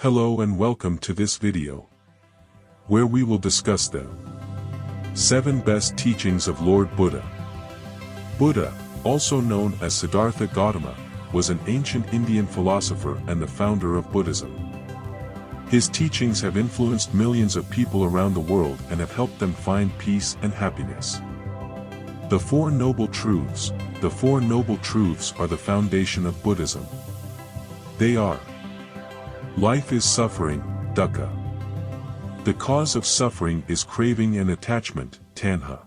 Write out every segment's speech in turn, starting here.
Hello and welcome to this video, where we will discuss the 7 best teachings of Lord Buddha. Buddha, also known as Siddhartha Gautama, was an ancient Indian philosopher and the founder of Buddhism. His teachings have influenced millions of people around the world and have helped them find peace and happiness. The Four Noble Truths. The Four Noble Truths are the foundation of Buddhism. They are: life is suffering, dukkha. The cause of suffering is craving and attachment, tanha.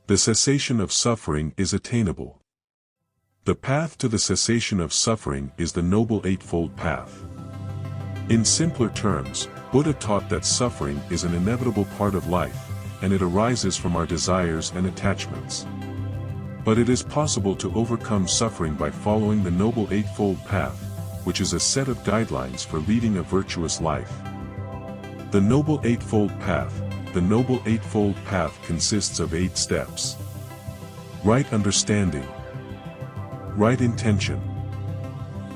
The cessation of suffering is attainable. The path to the cessation of suffering is the Noble Eightfold Path. In simpler terms, Buddha taught that suffering is an inevitable part of life, and it arises from our desires and attachments. But it is possible to overcome suffering by following the Noble Eightfold Path, which is a set of guidelines for leading a virtuous life. The Noble Eightfold Path. The Noble Eightfold Path consists of 8 steps. Right understanding, right intention,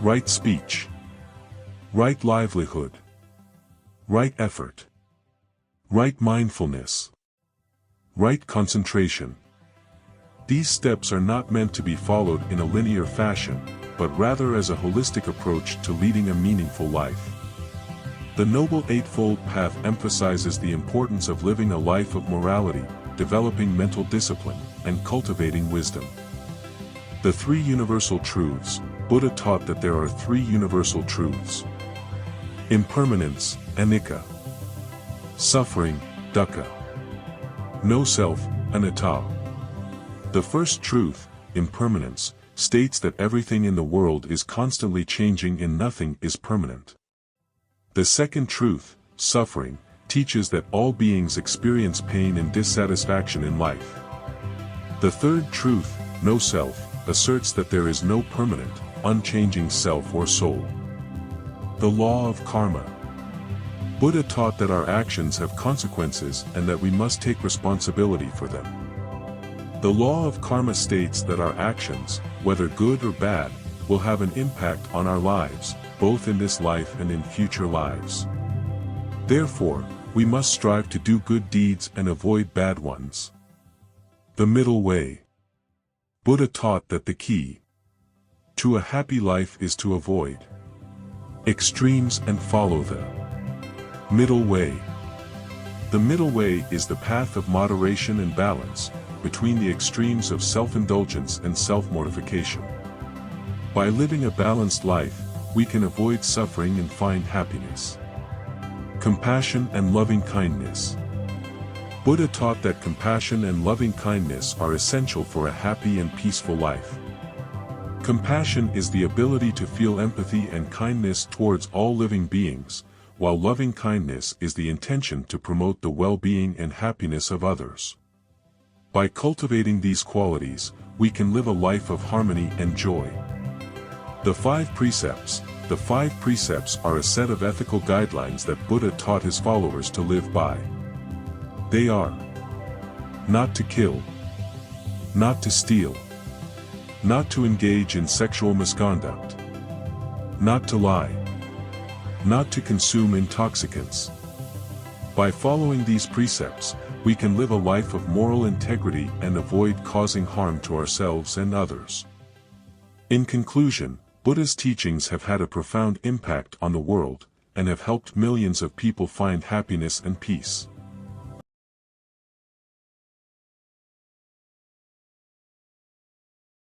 right speech, right livelihood, right effort, right mindfulness, right concentration. These steps are not meant to be followed in a linear fashion, but rather as a holistic approach to leading a meaningful life. The Noble Eightfold Path emphasizes the importance of living a life of morality, developing mental discipline, and cultivating wisdom. The 3 Universal Truths. Buddha taught that there are 3 universal truths: impermanence, anicca; suffering, dukkha; no self, anatta. The first truth, impermanence, states that everything in the world is constantly changing and nothing is permanent. The second truth, suffering, teaches that all beings experience pain and dissatisfaction in life. The third truth, no self, asserts that there is no permanent, unchanging self or soul. The law of karma. Buddha taught that our actions have consequences and that we must take responsibility for them. The law of karma states that our actions, whether good or bad, will have an impact on our lives, both in this life and in future lives. Therefore, we must strive to do good deeds and avoid bad ones. The middle way. Buddha taught that the key to a happy life is to avoid extremes and follow the middle way. The middle way is the path of moderation and balance, between the extremes of self-indulgence and self-mortification. By living a balanced life, we can avoid suffering and find happiness. Compassion and loving-kindness. Buddha taught that compassion and loving-kindness are essential for a happy and peaceful life. Compassion is the ability to feel empathy and kindness towards all living beings, while loving-kindness is the intention to promote the well-being and happiness of others. By cultivating these qualities, we can live a life of harmony and joy. The 5 Precepts. The 5 Precepts are a set of ethical guidelines that Buddha taught his followers to live by. They are: not to kill, not to steal, not to engage in sexual misconduct, not to lie, not to consume intoxicants. By following these precepts, we can live a life of moral integrity and avoid causing harm to ourselves and others. In conclusion, Buddha's teachings have had a profound impact on the world, and have helped millions of people find happiness and peace.